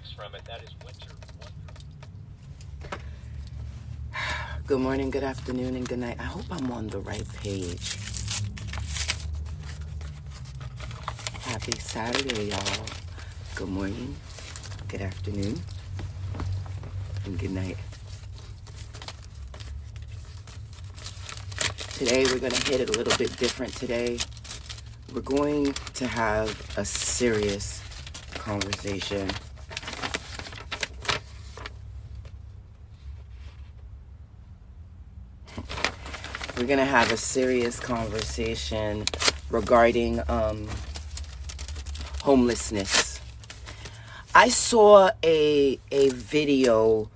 extracts from it. That is winter wonder. Good morning, good afternoon, and good night. I hope I'm on the right page. Happy Saturday, y'all. Good morning, good afternoon, and good night. Today, we're going to hit it a little bit different today. We're going to have a serious conversation. We're going to have a serious conversation regarding homelessness. I saw a video,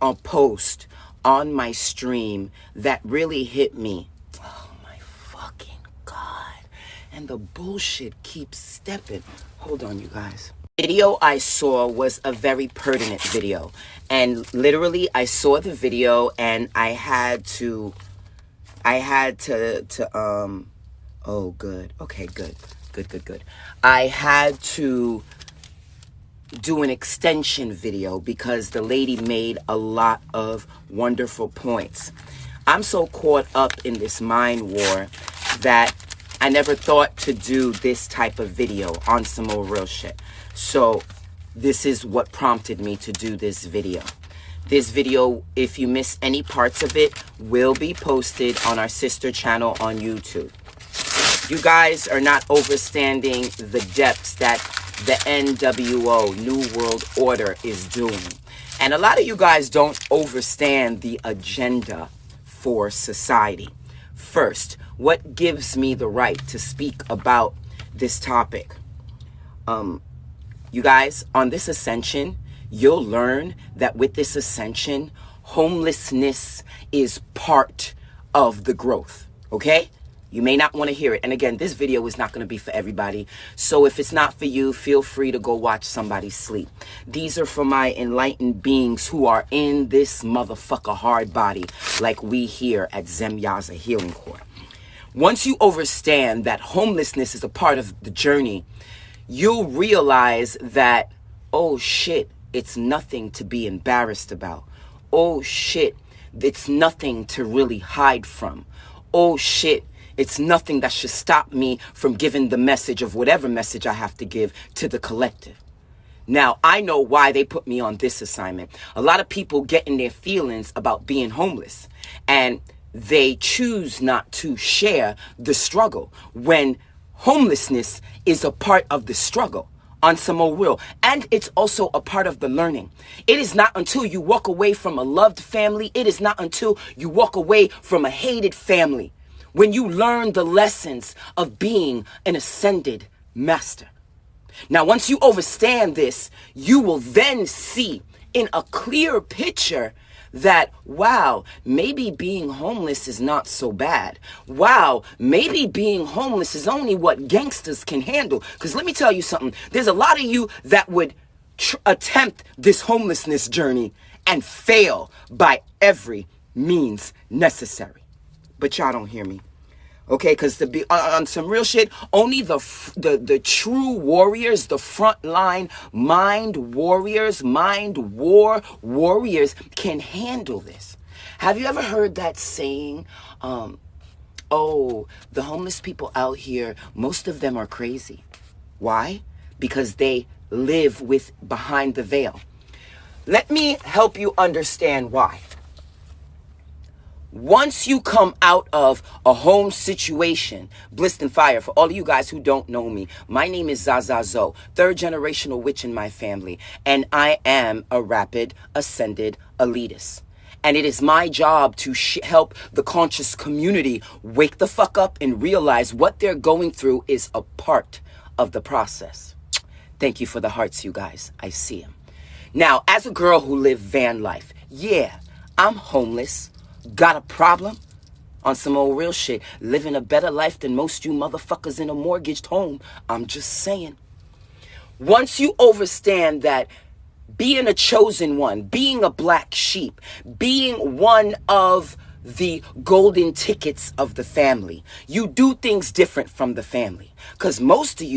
a post on my stream that really hit me. Oh my fucking God. And the bullshit keeps stepping. Hold on, you guys. The video I saw was a very pertinent video. And literally I saw the video and I had to oh, good. Okay, good. I had to do an extension video because the lady made a lot of wonderful points. I'm so caught up in this mind war that I never thought to do this type of video on some more real shit. So this is what prompted me to do this video. This video, if you miss any parts of it, will be posted on our sister channel on YouTube. You guys are not understanding the depths that the NWO, New World Order, is doing. And a lot of you guys don't understand the agenda for society. First, what gives me the right to speak about this topic? You guys, on this ascension, you'll learn that with this ascension, homelessness is part of the growth, okay? You may not want to hear it. And again, this video is not going to be for everybody. So if it's not for you, feel free to go watch somebody sleep. These are for my enlightened beings who are in this motherfucker hard body like we here at ZaZah Healing Court. Once you understand that homelessness is a part of the journey, you'll realize that, oh shit, it's nothing to be embarrassed about. Oh shit, it's nothing to really hide from. Oh shit, it's nothing that should stop me from giving the message of whatever message I have to give to the collective. Now, I know why they put me on this assignment. A lot of people get in their feelings about being homeless, and they choose not to share the struggle when homelessness is a part of the struggle on some more real. And it's also a part of the learning. It is not until you walk away from a loved family, it is not until you walk away from a hated family, when you learn the lessons of being an ascended master. Now, once you understand this, you will then see in a clear picture that, wow, maybe being homeless is not so bad. Wow, maybe being homeless is only what gangsters can handle. Because let me tell you something. There's a lot of you that would attempt this homelessness journey and fail by every means necessary. But y'all don't hear me. Okay, because to be on some real shit, only the true warriors, the frontline mind warriors, mind war warriors can handle this. Have you ever heard that saying, oh, the homeless people out here, most of them are crazy. Why? Because they live behind the veil. Let me help you understand why. Once you come out of a home situation, blissed and fire, for all of you guys who don't know me, my name is ZaZah Zoe, third generational witch in my family, and I am a rapid ascended elitist. And it is my job to help the conscious community wake the fuck up and realize what they're going through is a part of the process. Thank you for the hearts, you guys. I see them. Now, as a girl who lived van life, yeah, I'm homeless. Got a problem? On some old real shit, living a better life than most you motherfuckers in a mortgaged home. I'm just saying. Once you understand that being a chosen one, being a black sheep, being one of the golden tickets of the family. You do things different from the family. Because most of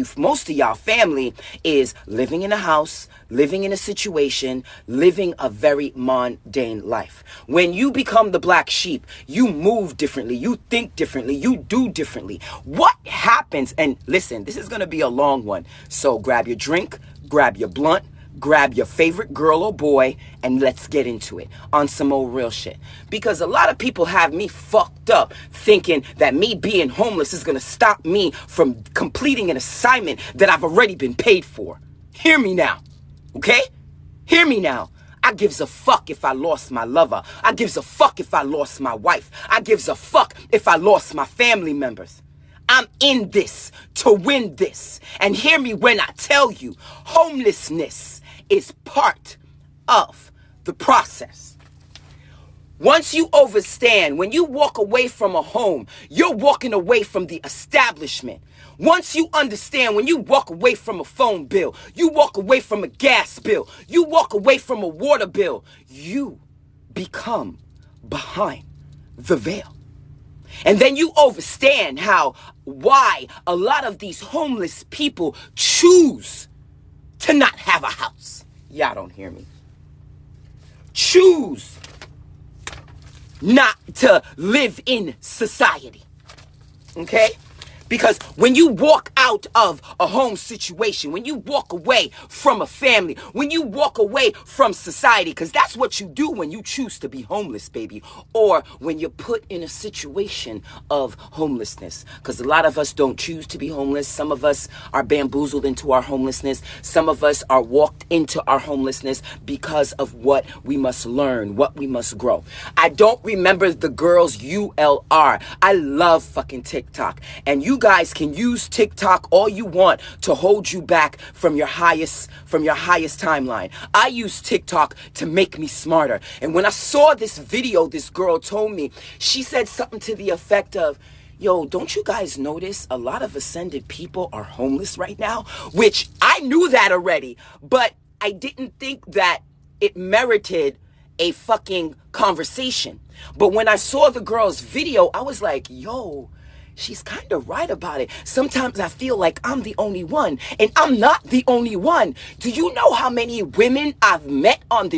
y'all family is living in a house, living in a situation, living a very mundane life. When you become the black sheep, you move differently, you think differently, you do differently. What happens, and listen, this is going to be a long one, so grab your drink, grab your blunt, grab your favorite girl or boy, and let's get into it on some old real shit. Because a lot of people have me fucked up thinking that me being homeless is gonna stop me from completing an assignment that I've already been paid for. Hear me now, okay? Hear me now. I gives a fuck if I lost my lover. I gives a fuck if I lost my wife. I gives a fuck if I lost my family members. I'm in this to win this. And hear me when I tell you, homelessness is part of the process. Once you overstand, when you walk away from a home, you're walking away from the establishment. Once you understand, when you walk away from a phone bill, you walk away from a gas bill, you walk away from a water bill, you become behind the veil. And then you understand why a lot of these homeless people choose to not have a house. Y'all don't hear me. Choose not to live in society. Okay? Because when you walk out of a home situation, when you walk away from a family, when you walk away from society, because that's what you do when you choose to be homeless, baby, or when you're put in a situation of homelessness. Because a lot of us don't choose to be homeless. Some of us are bamboozled into our homelessness. Some of us are walked into our homelessness because of what we must learn, what we must grow. I don't remember the girl's ULR. I love fucking TikTok. And you guys can use TikTok all you want to hold you back from your highest timeline. I use TikTok to make me smarter. And when I saw this video, this girl told me, she said something to the effect of, yo, don't you guys notice a lot of ascended people are homeless right now? Which I knew that already, but I didn't think that it merited a fucking conversation. But when I saw the girl's video, I was like, yo, she's kind of right about it. Sometimes I feel like I'm the only one, and I'm not the only one. Do you know how many women I've met on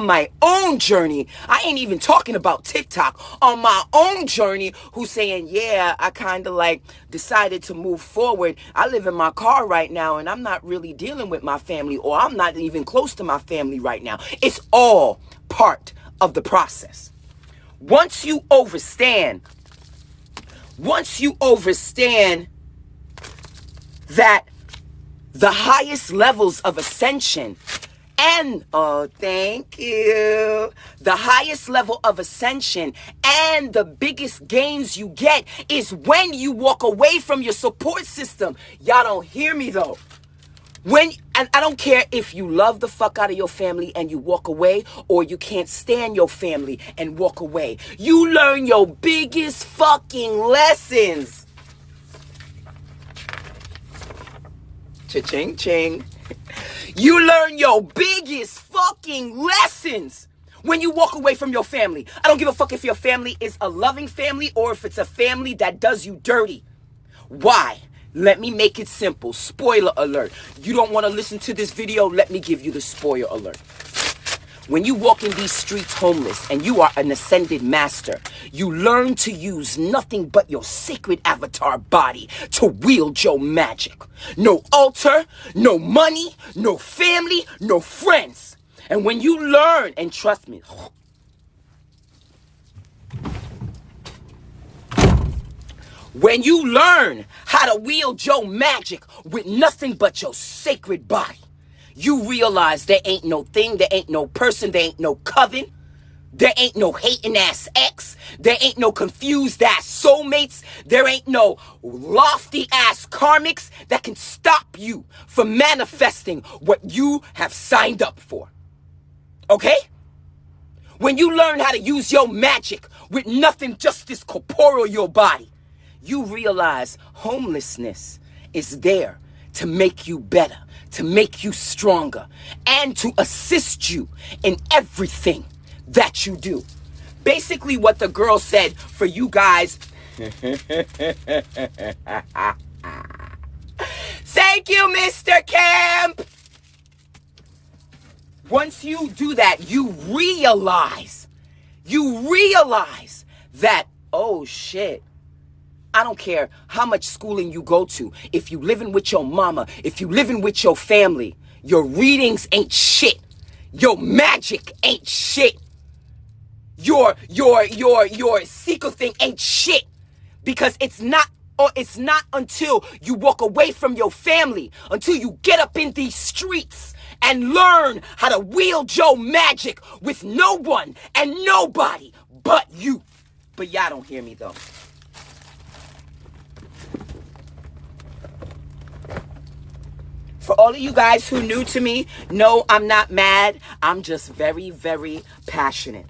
my own journey? I ain't even talking about TikTok. On my own journey, who's saying, yeah, I kind of like decided to move forward. I live in my car right now, and I'm not really dealing with my family, or I'm not even close to my family right now. It's all part of the process. Once you understand that the highest levels of ascension and, the highest level of ascension and the biggest gains you get is when you walk away from your support system. Y'all don't hear me though. And I don't care if you love the fuck out of your family and you walk away, or you can't stand your family and walk away. You learn your biggest fucking lessons. Cha-ching, ching. You learn your biggest fucking lessons when you walk away from your family. I don't give a fuck if your family is a loving family or if it's a family that does you dirty. Why? Let me make it simple. Spoiler alert. You don't want to listen to this video? Let me give you the spoiler alert. When you walk in these streets homeless and you are an ascended master, you learn to use nothing but your sacred avatar body to wield your magic. No altar, no money, no family, no friends. And when you learn, and trust me, when you learn how to wield your magic with nothing but your sacred body, you realize there ain't no thing, there ain't no person, there ain't no coven, there ain't no hating ass ex, there ain't no confused ass soulmates, there ain't no lofty ass karmics that can stop you from manifesting what you have signed up for. Okay? When you learn how to use your magic with nothing just this corporeal your body, you realize homelessness is there to make you better, to make you stronger, and to assist you in everything that you do. basically what the girl said for you guys. Thank you, Mr. Camp. Once you do that, you realize that, oh shit, I don't care how much schooling you go to. If you living with your mama, if you living with your family, your readings ain't shit. Your magic ain't shit. Your secret thing ain't shit. Because it's not until you walk away from your family, until you get up in these streets and learn how to wield your magic with no one and nobody but you. But y'all don't hear me though. For all of you guys who new to me, no, I'm not mad. I'm just very, very passionate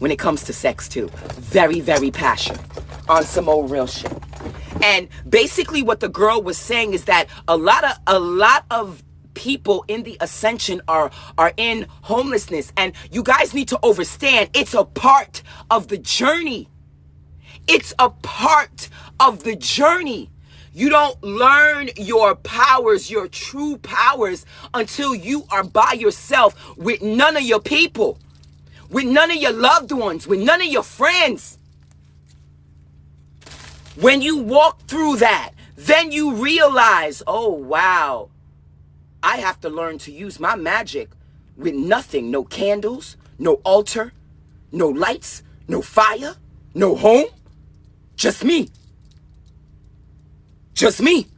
when it comes to sex too. Very, very passionate on some old real shit. And basically what the girl was saying is that a lot of people in the ascension are in homelessness, and you guys need to understand it's a part of the journey. It's a part of the journey. You don't learn your powers, your true powers, until you are by yourself with none of your people, with none of your loved ones, with none of your friends. When you walk through that, then you realize, oh wow, I have to learn to use my magic with nothing. No candles, no altar, no lights, no fire, no home. Just me. Just me.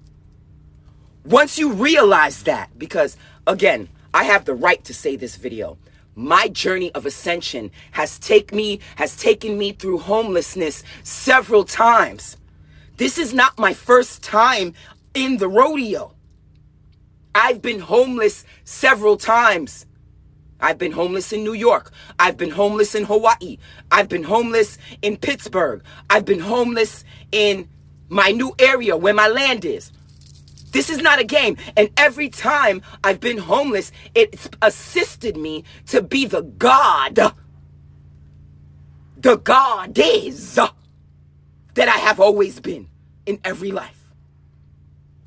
Once you realize that, because again, I have the right to say this video. My journey of ascension has taken me through homelessness several times. This is not my first time in the rodeo. I've been homeless several times. I've been homeless in New York. I've been homeless in Hawaii. I've been homeless in Pittsburgh. I've been homeless in my new area where my land is. This is not a game. And every time I've been homeless, it's assisted me to be the goddess that I have always been in every life.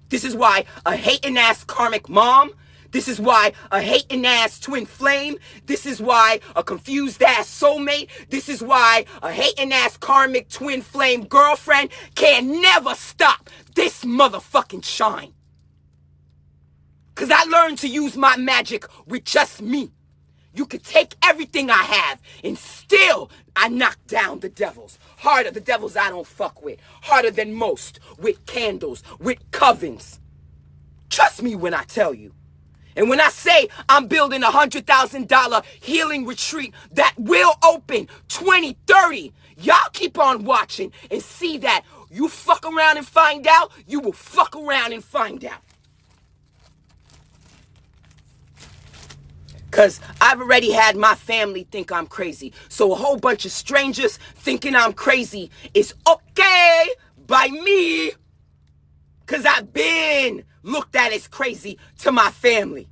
This is why a hating ass karmic mom, this is why a hating ass twin flame, this is why a confused ass soulmate, this is why a hating ass karmic twin flame girlfriend can never stop this motherfucking shine. Cause I learned to use my magic with just me. You could take everything I have and still I knock down the devils. Harder, the devils I don't fuck with. Harder than most, with candles, with covens. Trust me when I tell you. And when I say I'm building $100,000 healing retreat that will open 2030, y'all keep on watching and see that. You fuck around and find out, you will fuck around and find out. Because I've already had my family think I'm crazy. So a whole bunch of strangers thinking I'm crazy is okay by me. Because I've been looked at as crazy to my family.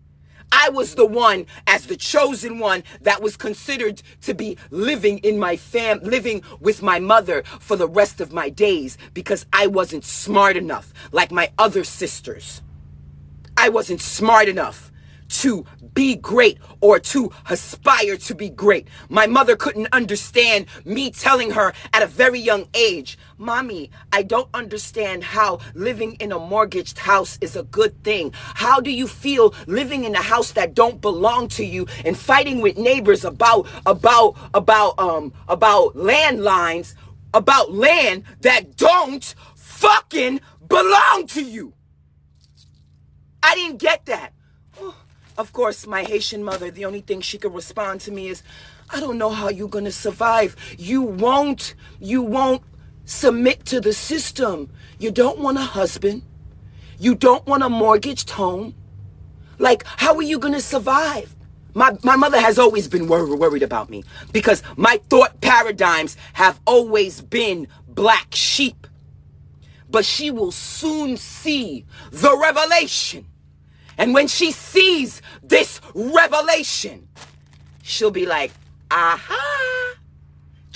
I was the one, as the chosen one, that was considered to be living with my mother for the rest of my days because I wasn't smart enough like my other sisters. I wasn't smart enough to be great or to aspire to be great. My mother couldn't understand me telling her at a very young age, Mommy, I don't understand how living in a mortgaged house is a good thing. How do you feel living in a house that don't belong to you and fighting with neighbors about landlines, about land that don't fucking belong to you? I didn't get that. Of course, my Haitian mother, the only thing she could respond to me is, I don't know how you're going to survive. You won't submit to the system. You don't want a husband. You don't want a mortgaged home. Like, how are you going to survive? My mother has always been worried about me because my thought paradigms have always been black sheep. But she will soon see the revelation. And when she sees this revelation, she'll be like, aha,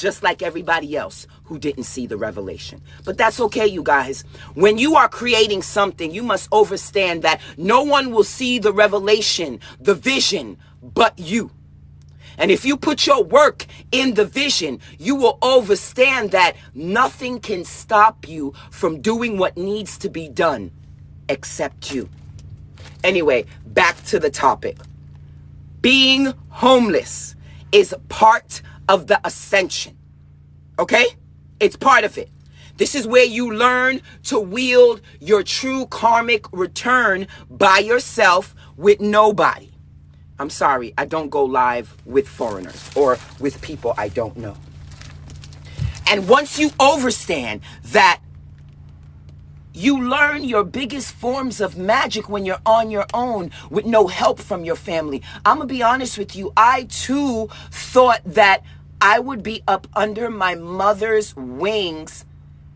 just like everybody else who didn't see the revelation. But that's okay, you guys. When you are creating something, you must understand that no one will see the revelation, the vision, but you. And if you put your work in the vision, you will understand that nothing can stop you from doing what needs to be done except you. Anyway, back to the topic. Being homeless is part of the ascension. Okay? It's part of it. This is where you learn to wield your true karmic return by yourself with nobody. I'm sorry, I don't go live with foreigners or with people I don't know. And once you understand that you learn your biggest forms of magic when you're on your own with no help from your family. I'm going to be honest with you. I too thought that I would be up under my mother's wings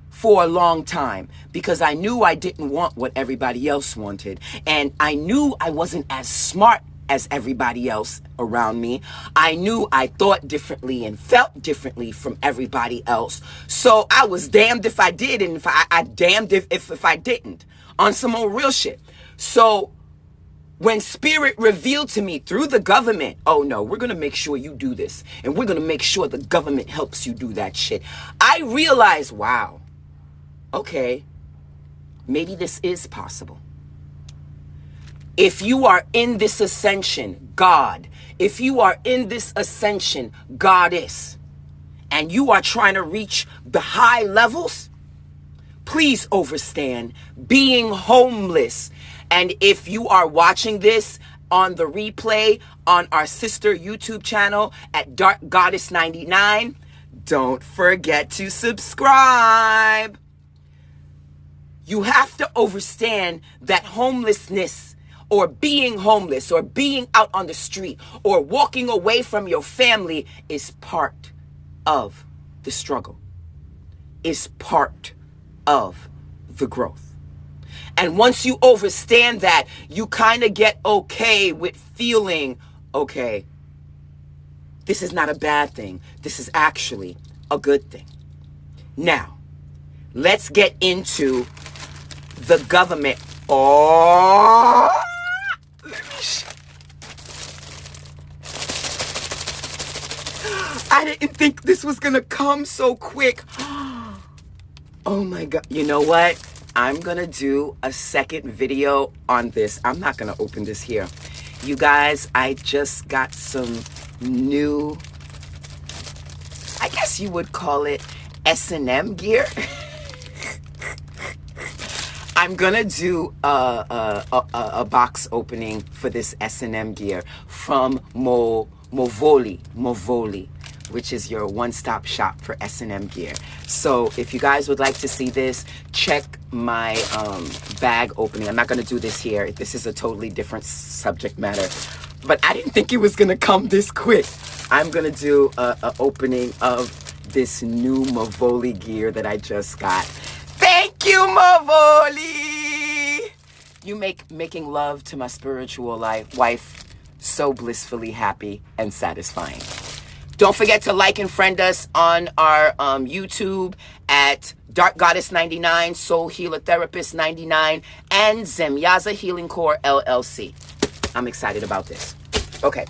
for a long time because I knew I didn't want what everybody else wanted. And I knew I wasn't as smart as everybody else around me. I knew I thought differently and felt differently from everybody else. So I was damned if I did and if I damned if I didn't, on some old real shit. So when spirit revealed to me through the government, oh no, we're going to make sure you do this. And we're going to make sure the government helps you do that shit. I realized, wow, okay, maybe this is possible. If you are in this ascension, God, if you are in this ascension, Goddess, and you are trying to reach the high levels, please understand being homeless. And if you are watching this on the replay on our sister YouTube channel at Dark Goddess 99, don't forget to subscribe. You have to understand that homelessness or being homeless or being out on the street or walking away from your family is part of the struggle, is part of the growth. And once you understand that, you kind of get okay with feeling, okay, this is not a bad thing. This is actually a good thing. Now, let's get into the government. Oh, I didn't think this was gonna come so quick. Oh my God. You know what? I'm gonna do a second video on this. I'm not gonna open this here. You guys, I just got some new, I guess you would call it S&M gear. I'm gonna do a box opening for this S&M gear from Movoli, which is your one-stop shop for S&M gear. So if you guys would like to see this, check my bag opening. I'm not gonna do this here. This is a totally different subject matter, but I didn't think it was gonna come this quick. I'm gonna do a opening of this new Movoli gear that I just got. Thank you, Movoli! You make making love to my spiritual wife so blissfully happy and satisfying. Don't forget to like and friend us on our YouTube at Dark Goddess 99, Soul Healer Therapist 99, and ZaZah Healing Core LLC. I'm excited about this. Okay.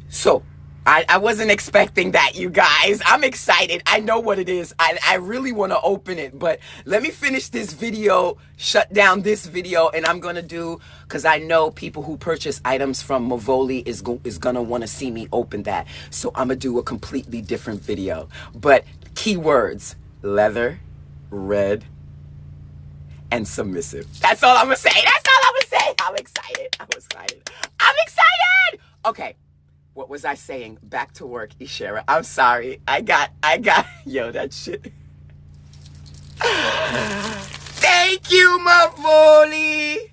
So I wasn't expecting that, you guys. I'm excited. I know what it is. I really want to open it, but let me finish this video, shut down this video, and I'm going to do, because I know people who purchase items from Movoli is going to want to see me open that. So I'm going to do a completely different video. But keywords, leather, red, and submissive. That's all I'm going to say. That's all I'm going to say. I'm excited. I'm excited. I'm excited. Okay. What was I saying? Back to work, Ishera. I'm sorry. I got, yo, that shit. Thank you, Movoli.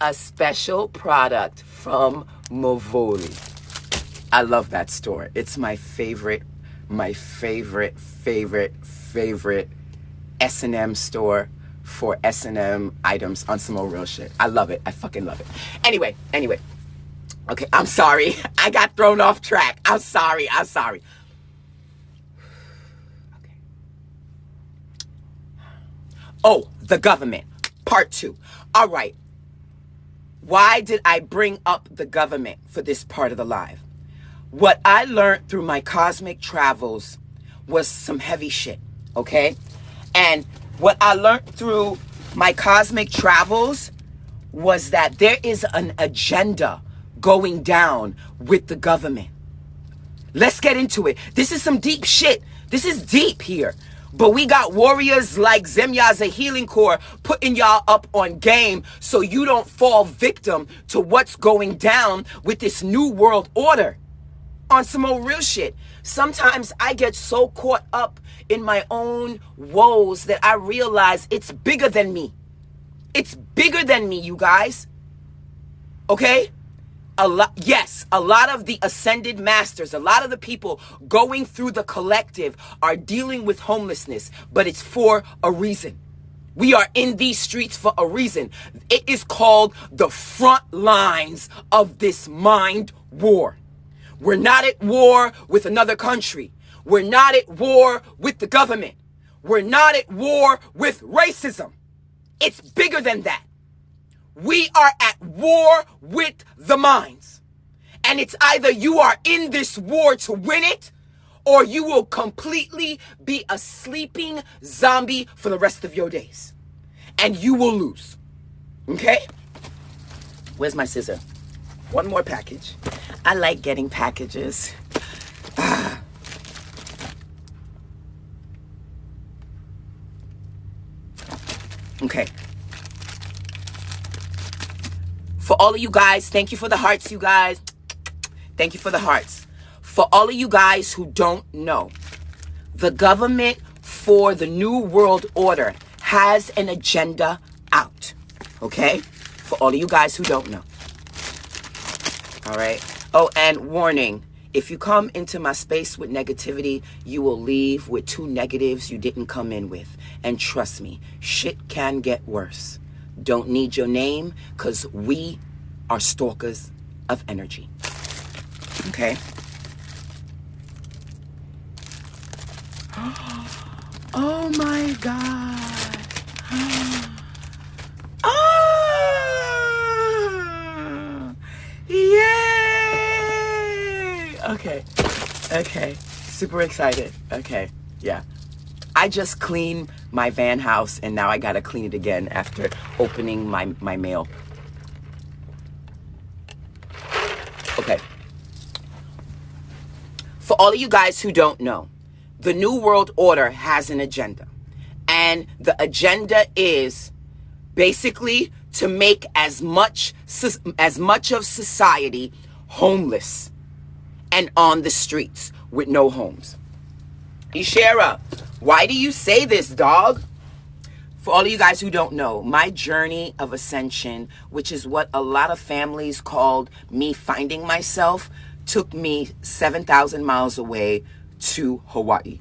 A special product from Movoli. I love that store. It's my favorite S&M store for S&M items on some old real shit. I love it. I fucking love it. Anyway. Okay, I'm sorry. I got thrown off track. I'm sorry. Okay. Oh, the government. Part 2. All right. Why did I bring up the government for this part of the live? What I learned through my cosmic travels was some heavy shit, okay? And what I learned through my cosmic travels was that there is an agenda going down with the government. Let's get into it. This is some deep shit. This is deep here. But we got warriors like Zemya's Healing Corps putting y'all up on game so you don't fall victim to what's going down with this new world order. On some old real shit. Sometimes I get so caught up in my own woes that I realize it's bigger than me. It's bigger than me, you guys. Okay? A lot of the ascended masters, a lot of the people going through the collective are dealing with homelessness, but it's for a reason. We are in these streets for a reason. It is called the front lines of this mind war. We're not at war with another country. We're not at war with the government. We're not at war with racism. It's bigger than that. We are at war with the minds. And it's either you are in this war to win it, or you will completely be a sleeping zombie for the rest of your days. And you will lose. Okay? Where's my scissor? One more package. I like getting packages. Okay. For all of you guys, thank you for the hearts, you guys. Thank you for the hearts. For all of you guys who don't know, the government for the New World Order has an agenda out. Okay? For all of you guys who don't know. All right. Oh, and warning. If you come into my space with negativity, you will leave with 2 negatives you didn't come in with. And trust me, shit can get worse. Don't need your name, because we are stalkers of energy. Okay? Oh my God. Oh! Yay! Okay. Super excited. Okay. Yeah. I just cleaned my van house and now I gotta clean it again after opening my mail. Okay. For all of you guys who don't know, the New World Order has an agenda. And the agenda is basically to make as much of society homeless and on the streets with no homes. Ishera, why do you say this, dog? For all of you guys who don't know, my journey of ascension, which is what a lot of families called me finding myself, took me 7,000 miles away to Hawaii.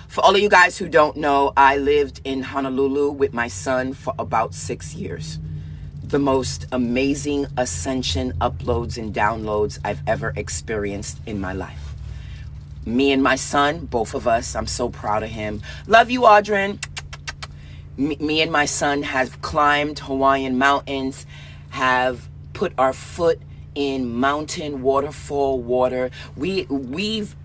For all of you guys who don't know, I lived in Honolulu with my son for about 6 years. The most amazing ascension uploads and downloads I've ever experienced in my life. Me and my son, both of us, I'm so proud of him. Love you, Audrin. Me and my son have climbed Hawaiian mountains, have put our foot in mountain waterfall water. We've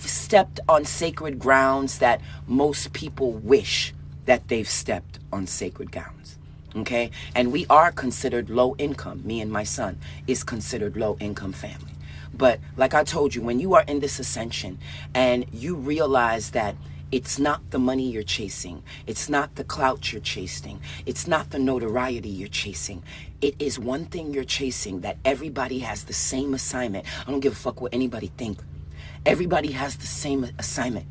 stepped on sacred grounds that most people wish that they've stepped on sacred grounds. Okay? And we are considered low income. Me and my son is considered low income family. But like I told you, when you are in this ascension and you realize that it's not the money you're chasing, it's not the clout you're chasing, it's not the notoriety you're chasing, it is one thing you're chasing, that everybody has the same assignment. I don't give a fuck what anybody think. Everybody has the same assignment.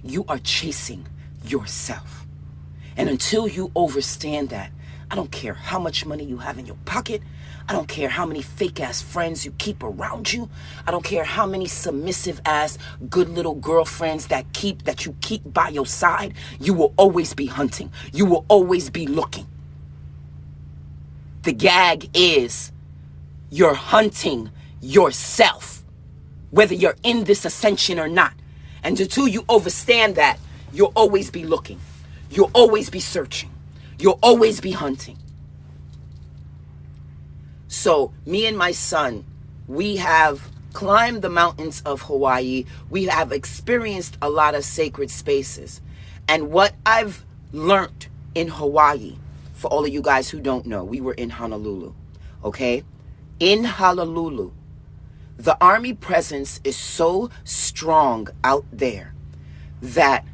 You are chasing yourself. And until you understand that, I don't care how much money you have in your pocket. I don't care how many fake ass friends you keep around you. I don't care how many submissive ass good little girlfriends that you keep by your side. You will always be hunting. You will always be looking. The gag is you're hunting yourself, whether you're in this ascension or not. And until you understand that, you'll always be looking. You'll always be searching. You'll always be hunting. So me and my son, we have climbed the mountains of Hawaii. We have experienced a lot of sacred spaces. And what I've learned in Hawaii, for all of you guys who don't know, we were in Honolulu, okay? In Honolulu, the Army presence is so strong out there that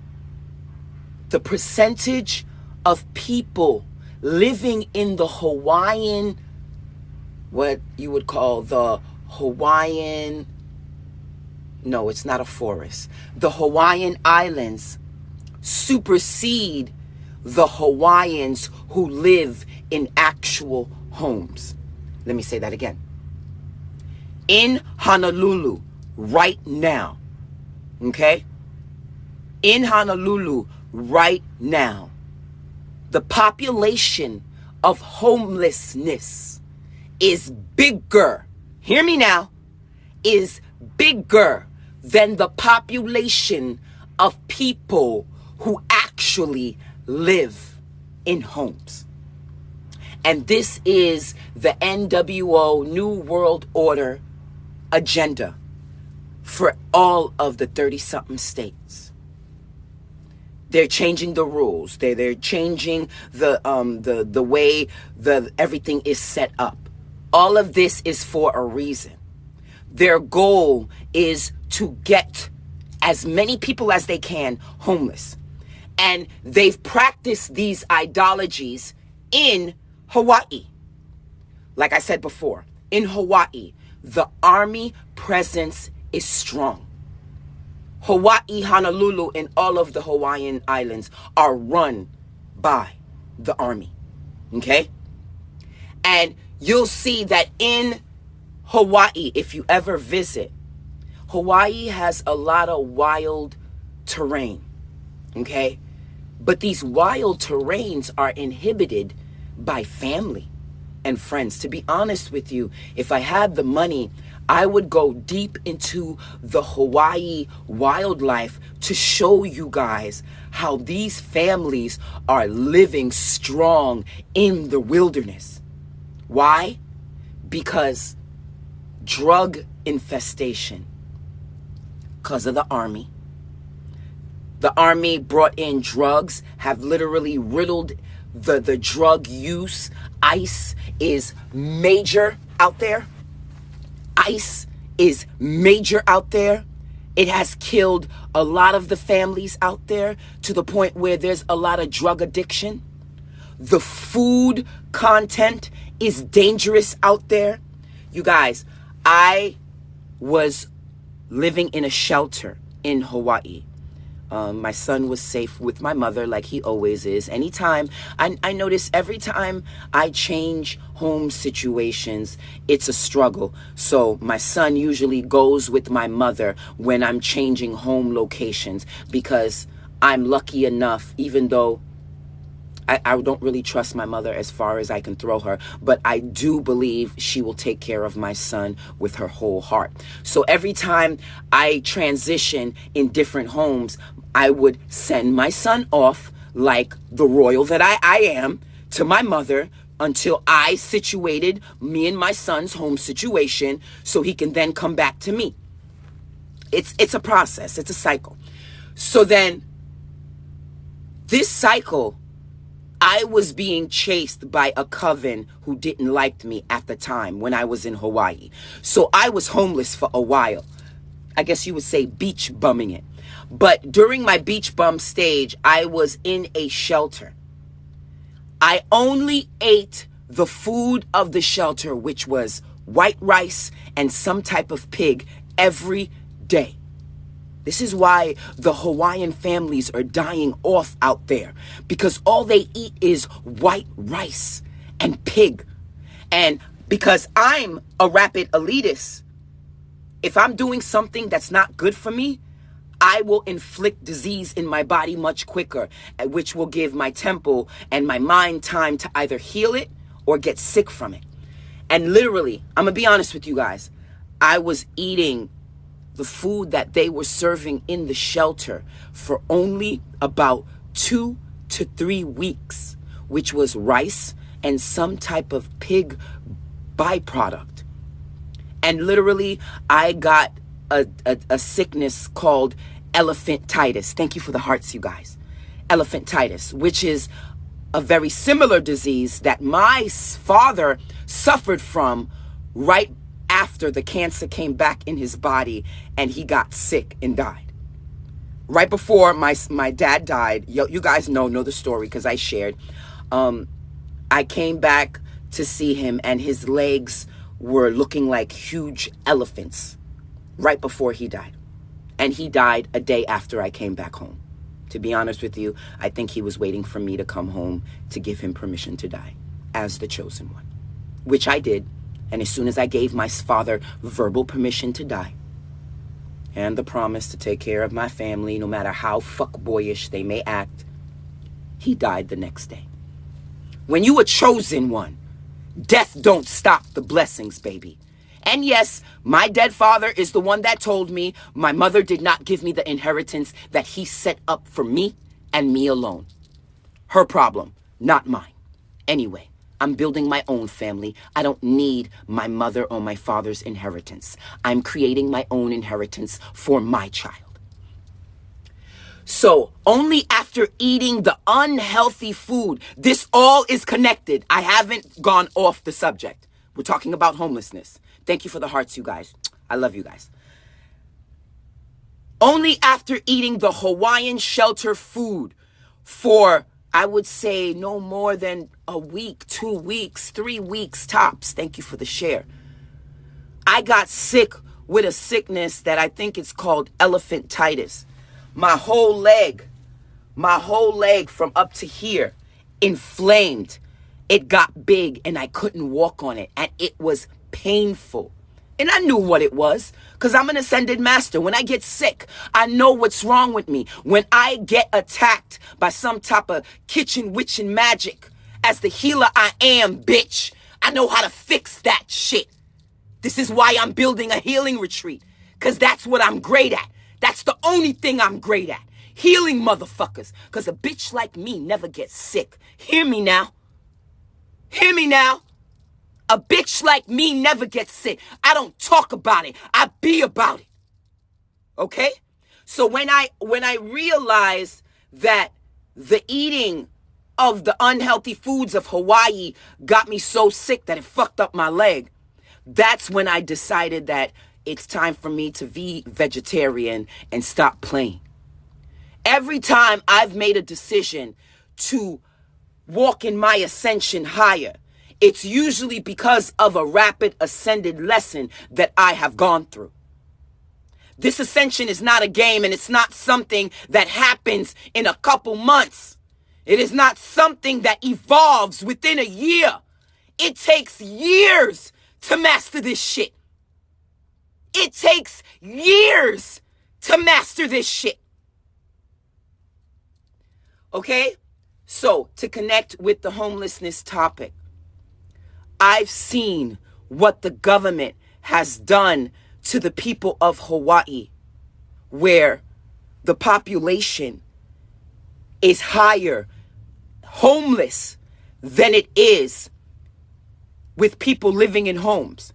the percentage of people living in the Hawaiian, what you would call the Hawaiian, no, it's not a forest. The Hawaiian Islands supersede the Hawaiians who live in actual homes. Let me say that again. In Honolulu right now, okay? In Honolulu right now, the population of homelessness is bigger, hear me now, is bigger than the population of people who actually live in homes. And this is the NWO New World Order agenda for all of the 30-something states. They're changing the rules. They're changing the way everything is set up. All of this is for a reason. Their goal is to get as many people as they can homeless. And they've practiced these ideologies in Hawaii. Like I said before, in Hawaii, the Army presence is strong. Hawaii, Honolulu, and all of the Hawaiian Islands are run by the Army. Okay? And you'll see that in Hawaii, if you ever visit, Hawaii has a lot of wild terrain. Okay? But these wild terrains are inhibited by family and friends. To be honest with you, if I had the money, I would go deep into the Hawaii wildlife to show you guys how these families are living strong in the wilderness. Why? Because drug infestation, because of the Army. The Army brought in drugs, have literally riddled the drug use. ICE is major out there. ICE is major out there. It has killed a lot of the families out there to the point where there's a lot of drug addiction. The food content is dangerous out there. You guys, I was living in a shelter in Hawaii. My son was safe with my mother like he always is. Anytime, I notice every time I change home situations, it's a struggle. So my son usually goes with my mother when I'm changing home locations because I'm lucky enough, even though I don't really trust my mother as far as I can throw her, but I do believe she will take care of my son with her whole heart. So every time I transition in different homes, I would send my son off like the royal that I am to my mother until I situated me and my son's home situation so he can then come back to me. It's a process. It's a cycle. So then this cycle, I was being chased by a coven who didn't like me at the time when I was in Hawaii. So I was homeless for a while. I guess you would say beach bumming it. But during my beach bum stage, I was in a shelter. I only ate the food of the shelter, which was white rice and some type of pig every day. This is why the Hawaiian families are dying off out there, because all they eat is white rice and pig. And because I'm a rapid elitist, if I'm doing something that's not good for me, I will inflict disease in my body much quicker, which will give my temple and my mind time to either heal it or get sick from it. And literally, I'm going to be honest with you guys. I was eating the food that they were serving in the shelter for only about 2 to 3 weeks, which was rice and some type of pig byproduct. And literally, I got a sickness called elephantitis. Thank you for the hearts, you guys. Elephantitis, which is a very similar disease that my father suffered from right after the cancer came back in his body and he got sick and died. Right before my dad died, you guys know the story because I shared. I came back to see him and his legs were looking like huge elephants right before he died. And he died a day after I came back home. To be honest with you, I think he was waiting for me to come home to give him permission to die as the chosen one, which I did. And as soon as I gave my father verbal permission to die and the promise to take care of my family, no matter how fuckboyish they may act, he died the next day. When you a chosen one, death don't stop the blessings, baby. And yes, my dead father is the one that told me my mother did not give me the inheritance that he set up for me and me alone. Her problem, not mine. Anyway, I'm building my own family. I don't need my mother or my father's inheritance. I'm creating my own inheritance for my child. So only after eating the unhealthy food, this all is connected. I haven't gone off the subject. We're talking about homelessness. Thank you for the hearts, you guys. I love you guys. Only after eating the Hawaiian shelter food for, I would say, no more than a week, 2 weeks, 3 weeks tops. Thank you for the share. I got sick with a sickness that I think it's called elephantitis. My whole leg from up to here, inflamed. It got big and I couldn't walk on it. And it was painful. And I knew what it was because I'm an ascended master. When I get sick, I know what's wrong with me. When I get attacked by some type of kitchen witch and magic, as the healer I am, bitch, I know how to fix that shit. This is why I'm building a healing retreat, because that's what I'm great at. That's the only thing I'm great at. Healing motherfuckers. Because a bitch like me never gets sick. Hear me now. Hear me now. A bitch like me never gets sick. I don't talk about it. I be about it. Okay? So when I realized that the eating of the unhealthy foods of Hawaii got me so sick that it fucked up my leg, that's when I decided that it's time for me to be vegetarian and stop playing. Every time I've made a decision to walk in my ascension higher, it's usually because of a rapid ascended lesson that I have gone through. This ascension is not a game, and it's not something that happens in a couple months. It is not something that evolves within a year. It takes years to master this shit. It takes years to master this shit. Okay? So, to connect with the homelessness topic, I've seen what the government has done to the people of Hawaii, where the population is higher homeless than it is with people living in homes.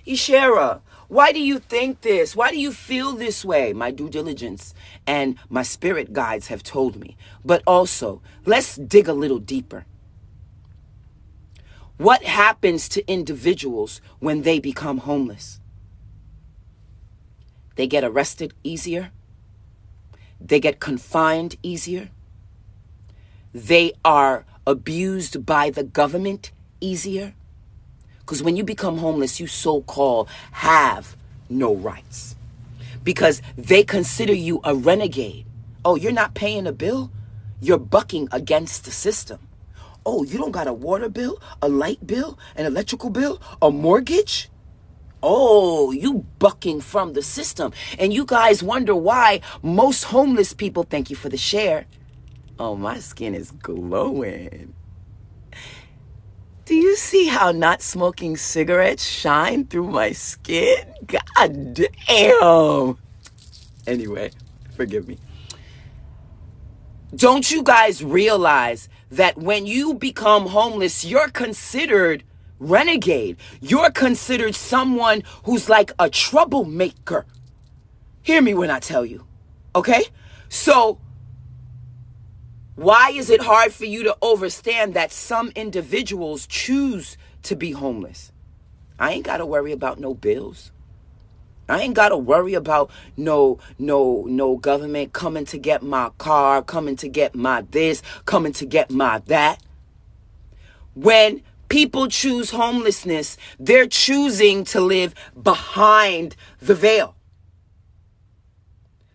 Ishera, why do you think this? Why do you feel this way? My due diligence and my spirit guides have told me. But also, let's dig a little deeper. What happens to individuals when they become homeless? They get arrested easier. They get confined easier. They are abused by the government easier. Because when you become homeless, you so-called have no rights. Because they consider you a renegade. Oh, you're not paying a bill? You're bucking against the system. Oh, you don't got a water bill, a light bill, an electrical bill, a mortgage? Oh, you bucking from the system. And you guys wonder why most homeless people, thank you for the share. Oh, my skin is glowing. Do you see how not smoking cigarettes shine through my skin? God damn. Anyway, forgive me. Don't you guys realize that when you become homeless, you're considered renegade? You're considered someone who's like a troublemaker. Hear me when I tell you, okay? So why is it hard for you to understand that some individuals choose to be homeless? I ain't got to worry about no bills. I ain't got to worry about no government coming to get my car, coming to get my this, coming to get my that. When people choose homelessness, they're choosing to live behind the veil.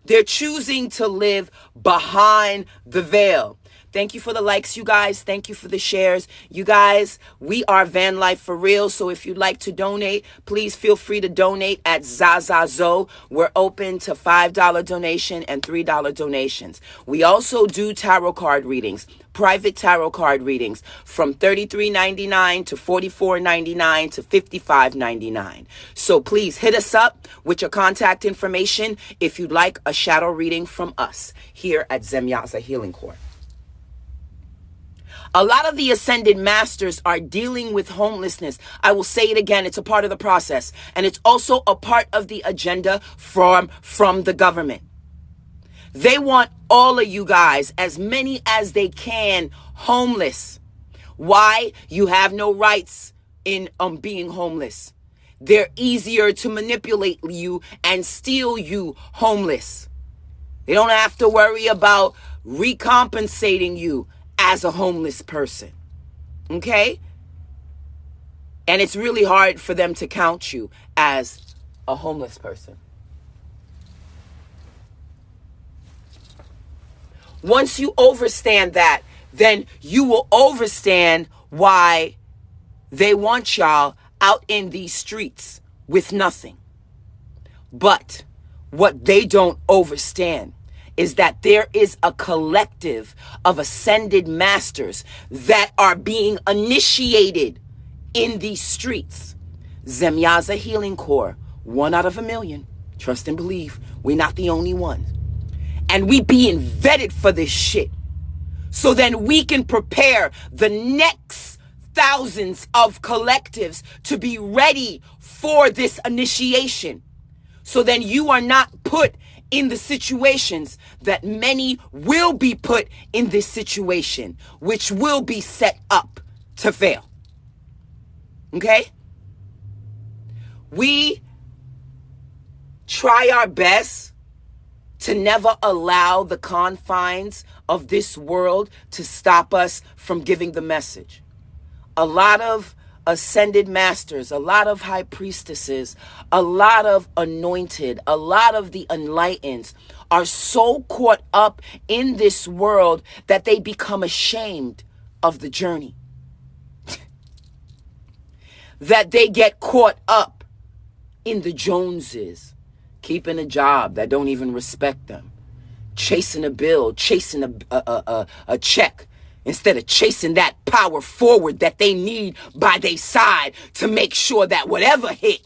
They're choosing to live behind the veil. Thank you for the likes, you guys. Thank you for the shares. You guys, we are Van Life for real. So if you'd like to donate, please feel free to donate at ZaZah Zoe. We're open to $5 donation and $3 donations. We also do tarot card readings, private tarot card readings from $33.99 to $44.99 to $55.99. So please hit us up with your contact information if you'd like a shadow reading from us here at ZaZah Healing Court. A lot of the ascended masters are dealing with homelessness. I will say it again. It's a part of the process. And it's also a part of the agenda from the government. They want all of you guys, as many as they can, homeless. Why? You have no rights in being homeless. They're easier to manipulate you and steal you homeless. They don't have to worry about recompensating you as a homeless person. Okay? And it's really hard for them to count you as a homeless person. Once you understand that, then you will understand why they want y'all out in these streets with nothing. But what they don't understand is that there is a collective of ascended masters that are being initiated in these streets. ZaZah Healing Corps, 1 out of 1,000,000. Trust and believe, we're not the only ones. And we being vetted for this shit. So then we can prepare the next thousands of collectives to be ready for this initiation. So then you are not put in the situations that many will be put in this situation, which will be set up to fail. Okay? We try our best to never allow the confines of this world to stop us from giving the message. A lot of ascended masters, a lot of high priestesses, a lot of anointed, a lot of the enlightened are so caught up in this world that they become ashamed of the journey. That they get caught up in the Joneses, keeping a job that don't even respect them, chasing a bill, chasing a check, instead of chasing that power forward that they need by their side to make sure that whatever hit,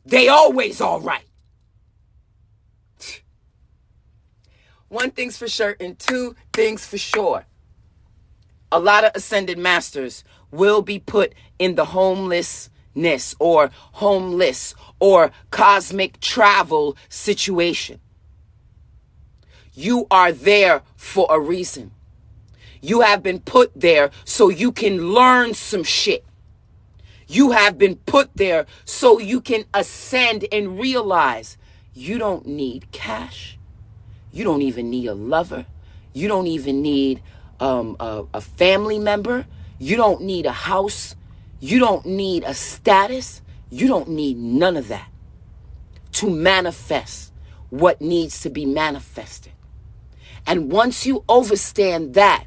they always all right. One thing's for sure and two things for sure. A lot of ascended masters will be put in the homelessness or homeless or cosmic travel situation. You are there for a reason. You have been put there so you can learn some shit. You have been put there so you can ascend and realize you don't need cash. You don't even need a lover. You don't even need a family member. You don't need a house. You don't need a status. You don't need none of that to manifest what needs to be manifested. And once you understand that,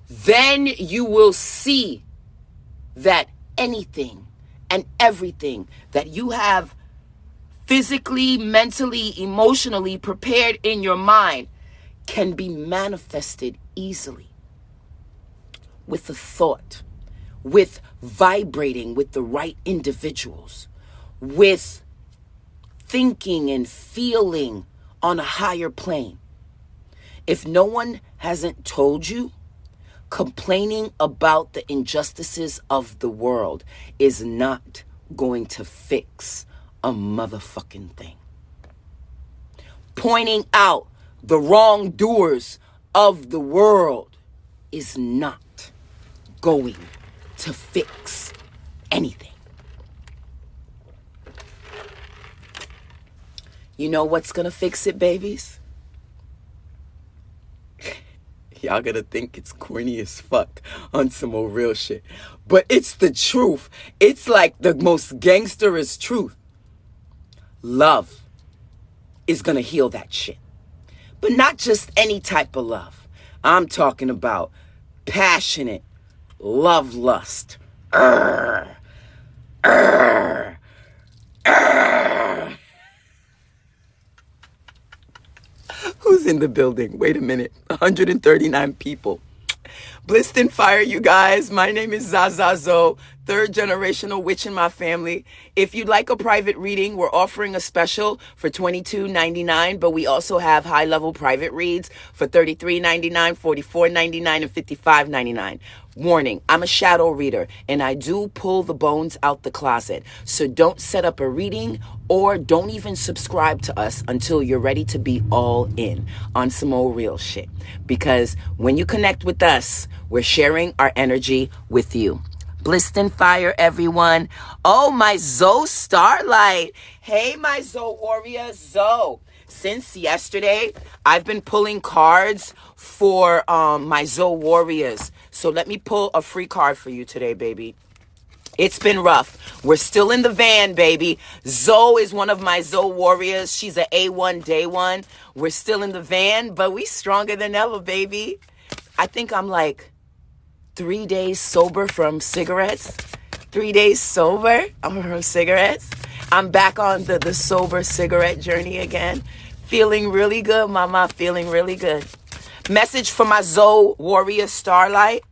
then you will see that anything and everything that you have physically, mentally, emotionally prepared in your mind can be manifested easily with a thought, with vibrating with the right individuals, with thinking and feeling on a higher plane. If no one hasn't told you, complaining about the injustices of the world is not going to fix a motherfucking thing. Pointing out the wrongdoers of the world is not going to fix anything. You know what's gonna fix it, babies? Y'all gonna think it's corny as fuck on some old real shit. But it's the truth. It's like the most gangsterous truth. Love is gonna heal that shit. But not just any type of love. I'm talking about passionate love lust. Urgh. Urgh. Urgh. Who's in the building? Wait a minute. 139 people. Blissed and fire, you guys. My name is ZaZah Zoe, third generational witch in my family. If you'd like a private reading, we're offering a special for $22.99, but we also have high-level private reads for $33.99, $44.99, and $55.99. Warning, I'm a shadow reader, and I do pull the bones out the closet. So don't set up a reading or don't even subscribe to us until you're ready to be all in on some old real shit. Because when you connect with us, we're sharing our energy with you. Blissed and fire, everyone. Oh, my Zoe Starlight. Hey, my Zoe warrior, Zoe. Since yesterday, I've been pulling cards for my Zoe warriors. So let me pull a free card for you today, baby. It's been rough. We're still in the van, baby. Zoe is one of my Zoe warriors. She's an A1 day one. We're still in the van, but we stronger than ever, baby. I think I'm like 3 days sober from cigarettes. 3 days sober from cigarettes. I'm back on the sober cigarette journey again. Feeling really good, mama. Feeling really good. Message for my Zoe warrior Starlight.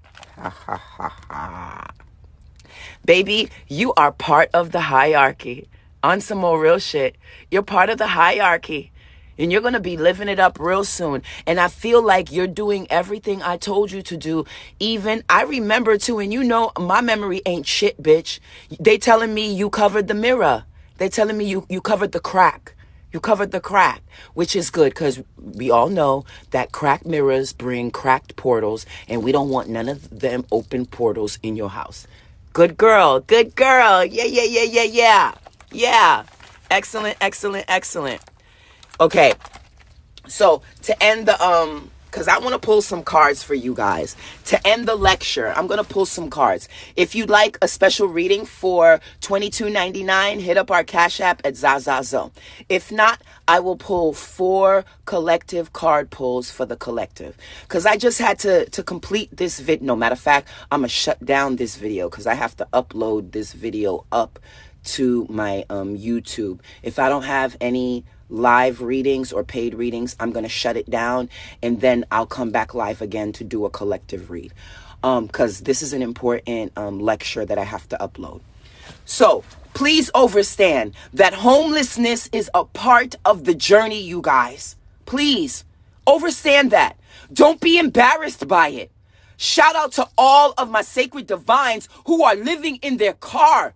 Baby, you are part of the hierarchy. On some more real shit. You're part of the hierarchy. And you're going to be living it up real soon. And I feel like you're doing everything I told you to do. Even, I remember too, and you know, my memory ain't shit, bitch. They telling me you covered the mirror. They telling me you covered the crack. You covered the crack, which is good because we all know that cracked mirrors bring cracked portals, and we don't want none of them open portals in your house. Good girl. Good girl. Yeah, yeah, yeah, yeah, yeah. Yeah. Excellent, excellent, excellent. Okay. So to end the, because I want to pull some cards for you guys. To end the lecture, I'm going to pull some cards. If you'd like a special reading for $22.99, hit up our Cash App at ZaZah Zoe. If not, I will pull 4 collective card pulls for the collective. Because I just had to complete this video. No, matter of fact, I'm going to shut down this video because I have to upload this video up to my YouTube. If I don't have any live readings or paid readings, I'm going to shut it down and then I'll come back live again to do a collective read. Because this is an important lecture that I have to upload. So please understand that homelessness is a part of the journey, you guys. Please understand that. Don't be embarrassed by it. Shout out to all of my sacred divines who are living in their car,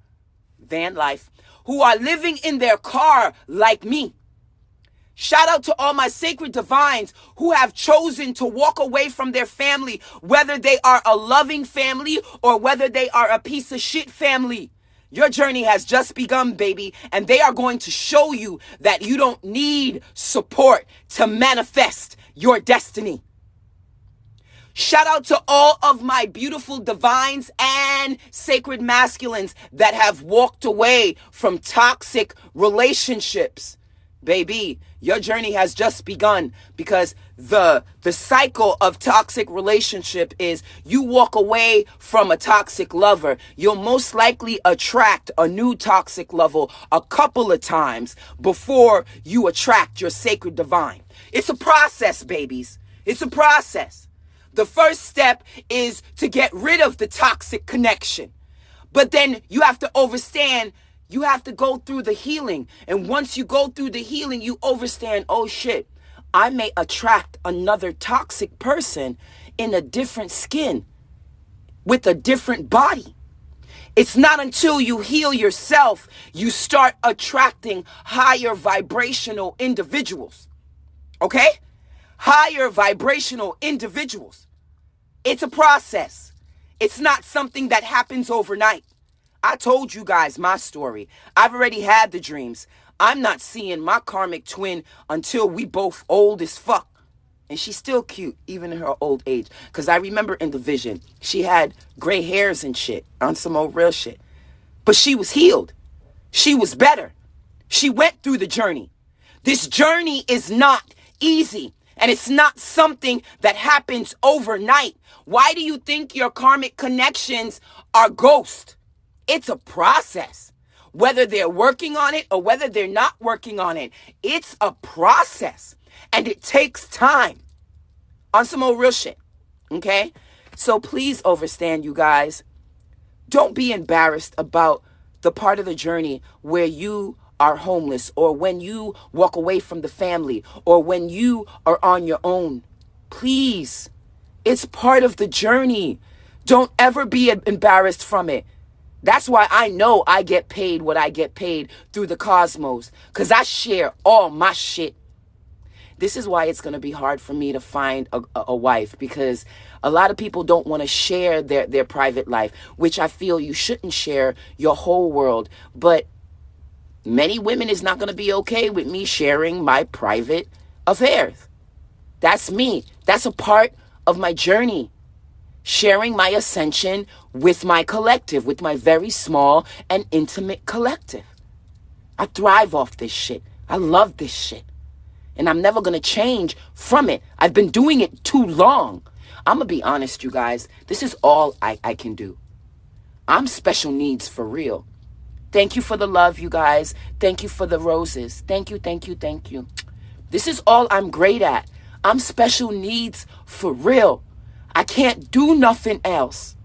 van life, who are living in their car like me. Shout out to all my sacred divines who have chosen to walk away from their family, whether they are a loving family or whether they are a piece of shit family. Your journey has just begun, baby, and they are going to show you that you don't need support to manifest your destiny. Shout out to all of my beautiful divines and sacred masculines that have walked away from toxic relationships. Baby, your journey has just begun because the cycle of toxic relationship is you walk away from a toxic lover. You'll most likely attract a new toxic lover a couple of times before you attract your sacred divine. It's a process, babies. It's a process. The first step is to get rid of the toxic connection. But then you have to understand, you have to go through the healing. And once you go through the healing, you understand, oh shit, I may attract another toxic person in a different skin with a different body. It's not until you heal yourself, you start attracting higher vibrational individuals. Okay? Higher vibrational individuals. It's a process. It's not something that happens overnight. I told you guys my story. I've already had the dreams. I'm not seeing my karmic twin until we both old as fuck. And she's still cute, even in her old age. Because I remember in the vision, she had gray hairs and shit on some old real shit. But she was healed. She was better. She went through the journey. This journey is not easy. And it's not something that happens overnight. Why do you think your karmic connections are ghosts? It's a process. Whether they're working on it or whether they're not working on it, it's a process. And it takes time. On some old real shit. Okay? So please understand, you guys. Don't be embarrassed about the part of the journey where you are homeless, or when you walk away from the family, or when you are on your own. Please. It's part of the journey. Don't ever be embarrassed from it. That's why I know I get paid what I get paid through the cosmos, because I share all my shit. This is why it's going to be hard for me to find a wife, because a lot of people don't want to share their private life, which I feel you shouldn't share your whole world. But many women is not going to be okay with me sharing my private affairs. That's me. That's a part of my journey. Sharing my ascension with my collective, with my very small and intimate collective. I thrive off this shit. I love this shit. And I'm never going to change from it. I've been doing it too long. I'm going to be honest, you guys. This is all I can do. I'm special needs for real. Thank you for the love, you guys. Thank you for the roses. Thank you, thank you, thank you. This is all I'm great at. I'm special needs for real. I can't do nothing else.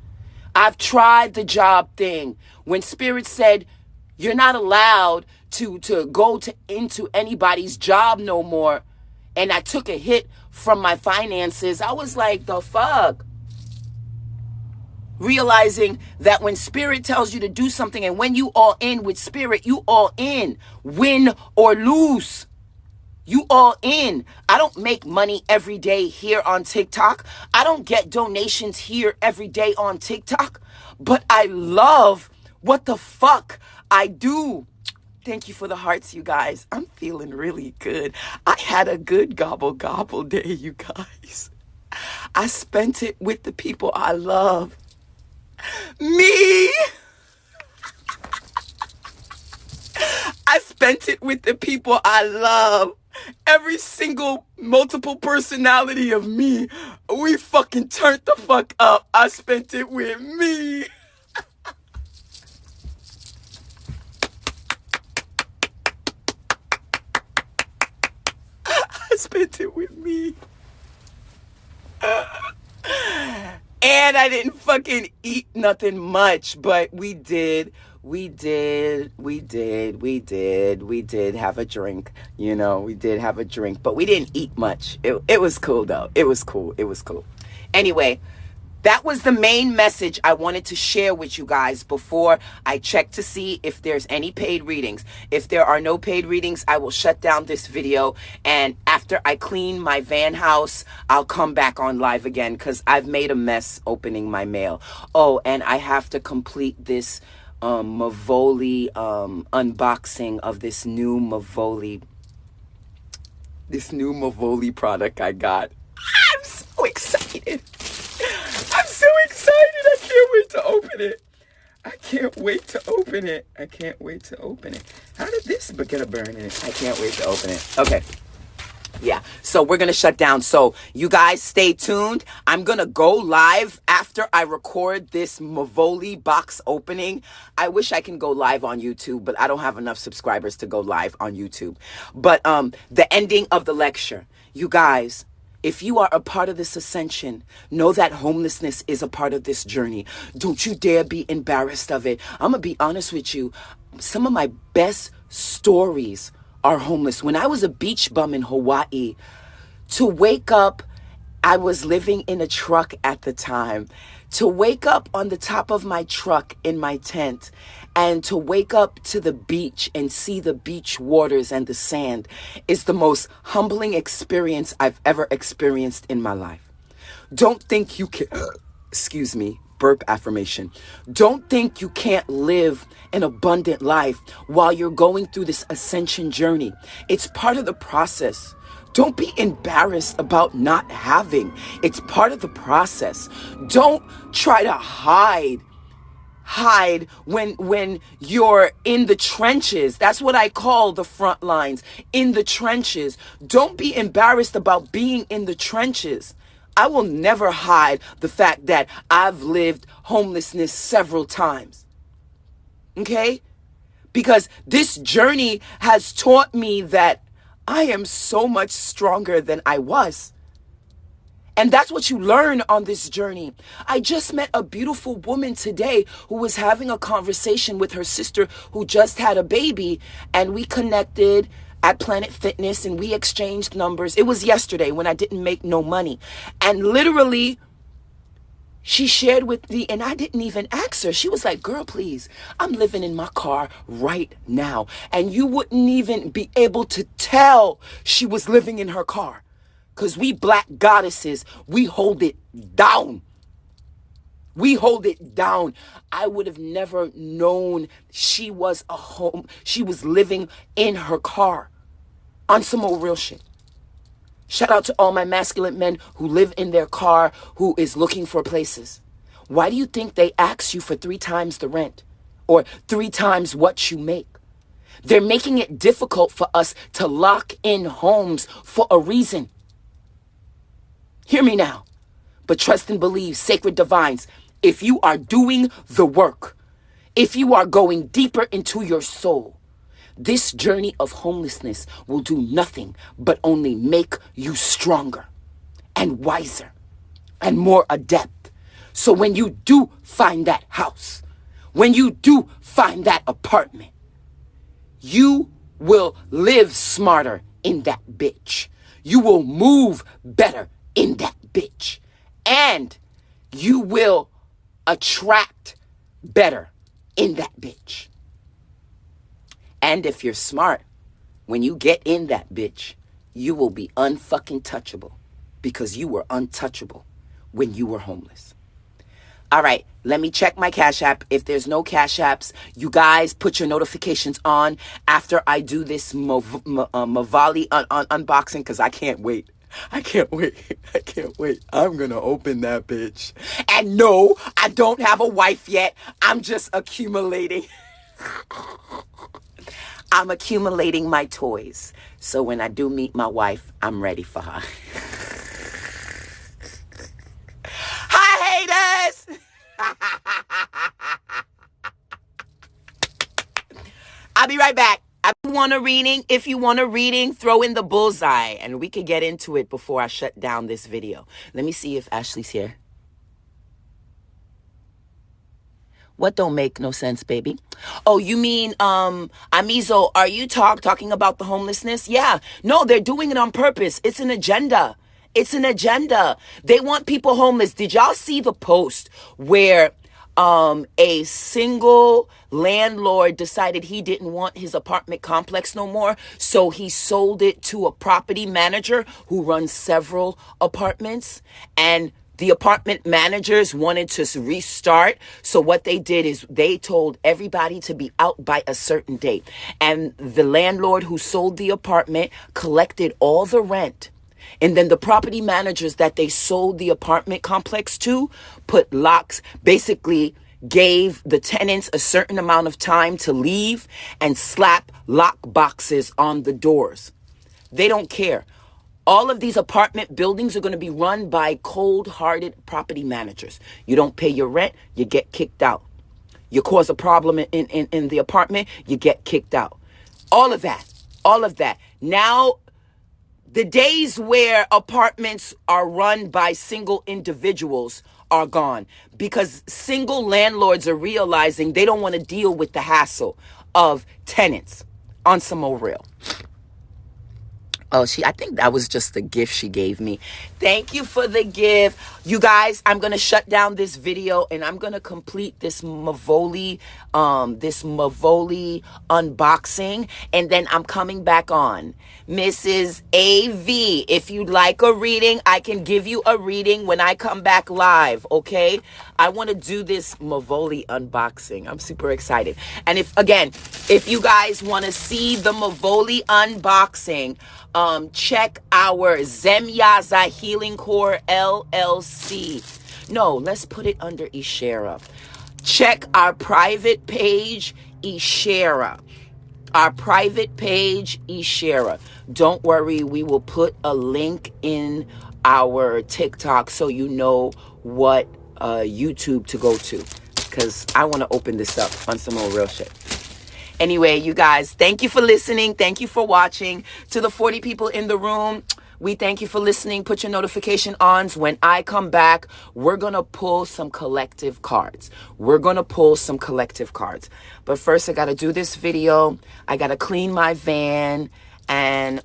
I've tried the job thing. When Spirit said, you're not allowed to go into anybody's job no more, and I took a hit from my finances, I was like, the fuck? Realizing that when Spirit tells you to do something, and when you all in with Spirit, you all in. Win or lose. You all in. I don't make money every day here on TikTok. I don't get donations here every day on TikTok. But I love what the fuck I do. Thank you for the hearts, you guys. I'm feeling really good. I had a good gobble day, you guys. I spent it with the people I love. Me. I spent it with the people I love. Every single multiple personality of me, we fucking turned the fuck up. I spent it with me. I spent it with me. And I didn't fucking eat nothing much, but we did have a drink. You know, we did have a drink, but we didn't eat much. It was cool though. It was cool. Anyway, that was the main message I wanted to share with you guys before I check to see if there's any paid readings. If there are no paid readings, I will shut down this video. And after I clean my van house, I'll come back on live again, because I've made a mess opening my mail. Oh, and I have to complete this Mavoli unboxing of this new Mavoli product I got. I'm so excited. I'm so excited. I can't wait to open it. I can't wait to open it. How did this get a burn in it? I can't wait to open it. Okay. Yeah, so we're going to shut down. So you guys stay tuned. I'm going to go live after I record this Mavoli box opening. I wish I can go live on YouTube, but I don't have enough subscribers to go live on YouTube. But the ending of the lecture, you guys, If you are a part of this ascension, know that homelessness is a part of this journey. Don't you dare be embarrassed of it. I'm going to be honest with you. Some of my best stories are homeless. When I was a beach bum in Hawaii, to wake up, I was living in a truck at the time. To wake up on the top of my truck in my tent and to wake up to the beach and see the beach waters and the sand is the most humbling experience I've ever experienced in my life. Don't think you can, excuse me, burp affirmation. Don't think you can't live an abundant life while you're going through this ascension journey. It's part of the process. Don't be embarrassed about not having. It's part of the process. Don't try to hide when you're in the trenches. That's what I call the front lines, in the trenches. Don't be embarrassed about being in the trenches. I will never hide the fact that I've lived homelessness several times. Okay? Because this journey has taught me that I am so much stronger than I was. And that's what you learn on this journey. I just met a beautiful woman today who was having a conversation with her sister who just had a baby, and we connected at Planet Fitness and we exchanged numbers. It was yesterday when I didn't make no money. And literally, she shared with me, and I didn't even ask her. She was like, girl, please, I'm living in my car right now. And you wouldn't even be able to tell she was living in her car. Because we black goddesses, we hold it down. We hold it down. I would have never known she was she was living in her car on some old real shit. Shout out to all my masculine men who live in their car, who is looking for places. Why do you think they ask you for 3 times the rent or 3 times what you make? They're making it difficult for us to lock in homes for a reason. Hear me now, but trust and believe, sacred divines. If you are doing the work, if you are going deeper into your soul, this journey of homelessness will do nothing but only make you stronger and wiser and more adept. So when you do find that house, when you do find that apartment, you will live smarter in that bitch. You will move better in that bitch. And you will attract better in that bitch. And if you're smart, when you get in that bitch, you will be unfucking touchable because you were untouchable when you were homeless. All right, let me check my Cash App. If there's no Cash Apps, you guys put your notifications on after I do this Mavali unboxing because I can't wait. I can't wait. I can't wait. I'm going to open that bitch. And no, I don't have a wife yet. I'm just accumulating. I'm accumulating my toys. So when I do meet my wife, I'm ready for her. Hi, haters! I'll be right back. If you want a reading, throw in the bullseye and we could get into it before I shut down this video. Let me see if Ashley's here. What don't make no sense, baby? Oh, you mean, Amizo, are you talking about the homelessness? Yeah. No, they're doing it on purpose. It's an agenda. It's an agenda. They want people homeless. Did y'all see the post where a single landlord decided he didn't want his apartment complex no more, so he sold it to a property manager who runs several apartments, and the apartment managers wanted to restart. So what they did is they told everybody to be out by a certain date. And the landlord who sold the apartment collected all the rent. And then the property managers that they sold the apartment complex to put locks, basically gave the tenants a certain amount of time to leave and slap lock boxes on the doors. They don't care. All of these apartment buildings are going to be run by cold-hearted property managers. You don't pay your rent, you get kicked out. You cause a problem in the apartment, you get kicked out. All of that. Now, The days where apartments are run by single individuals are gone because single landlords are realizing they don't want to deal with the hassle of tenants. On some more real. Oh, I think that was just the gift she gave me. Thank you for the gift. You guys, I'm going to shut down this video and I'm going to complete this Mavoli unboxing. And then I'm coming back on. Mrs. AV, if you'd like a reading, I can give you a reading when I come back live. Okay. I want to do this Mavoli unboxing. I'm super excited. And if you guys want to see the Mavoli unboxing, check our ZaZah Healing Core LLC. No, let's put it under Ishera. Check our private page, Ishera. Our private page, Ishera. Don't worry, we will put a link in our TikTok so you know what YouTube to go to. Because I want to open this up on some more real shit. Anyway, you guys, thank you for listening. Thank you for watching. To the 40 people in the room, we thank you for listening. Put your notification ons. When I come back, we're going to pull some collective cards. But first, I got to do this video. I got to clean my van. And,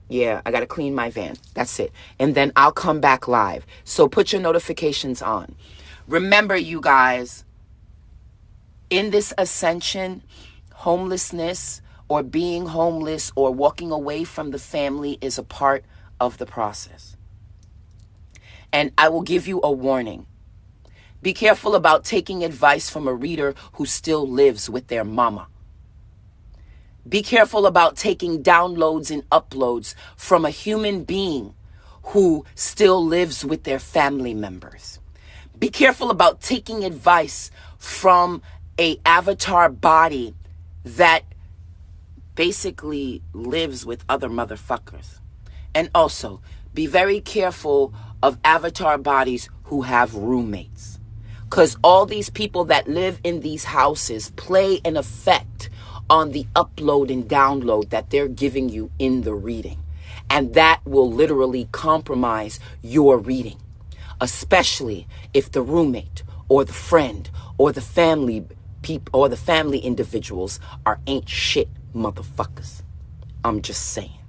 yeah, I got to clean my van. That's it. And then I'll come back live. So put your notifications on. Remember, you guys, in this ascension, homelessness or being homeless or walking away from the family is a part of the process. And I will give you a warning. Be careful about taking advice from a reader who still lives with their mama. Be careful about taking downloads and uploads from a human being who still lives with their family members. Be careful about taking advice from a avatar body that basically lives with other motherfuckers. And also, be very careful of avatar bodies who have roommates. Because all these people that live in these houses play an effect on the upload and download that they're giving you in the reading. And that will literally compromise your reading. Especially if the roommate or the friend or the family or the family individuals are ain't shit motherfuckers. I'm just saying.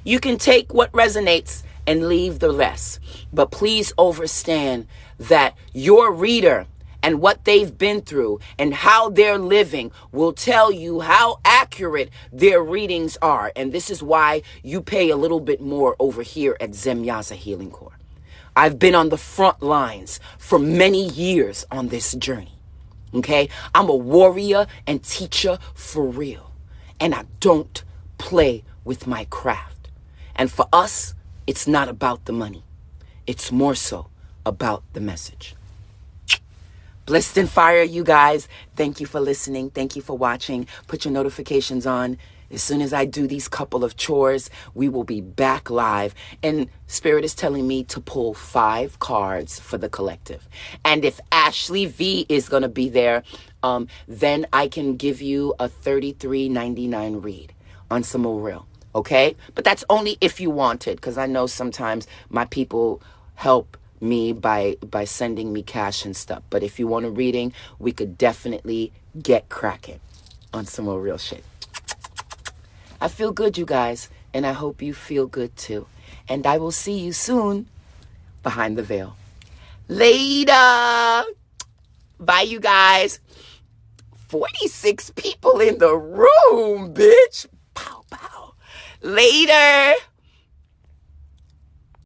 You can take what resonates and leave the rest. But please understand that your reader and what they've been through and how they're living will tell you how accurate their readings are. And this is why you pay a little bit more over here at ZaZah Healing Core. I've been on the front lines for many years on this journey. Okay? I'm a warrior and teacher for real. And I don't play with my craft. And for us, it's not about the money. It's more so about the message. Blessed and fire, you guys. Thank you for listening. Thank you for watching. Put your notifications on. As soon as I do these couple of chores, we will be back live. And Spirit is telling me to pull 5 cards for the collective. And if Ashley V is going to be there, then I can give you a $33.99 read on some more real. Okay? But that's only if you want it, because I know sometimes my people help me by sending me cash and stuff. But if you want a reading, we could definitely get cracking on some more real shit. I feel good, you guys, and I hope you feel good too. And I will see you soon behind the veil. Later. Bye, you guys. 46 people in the room, bitch. Pow, pow. Later.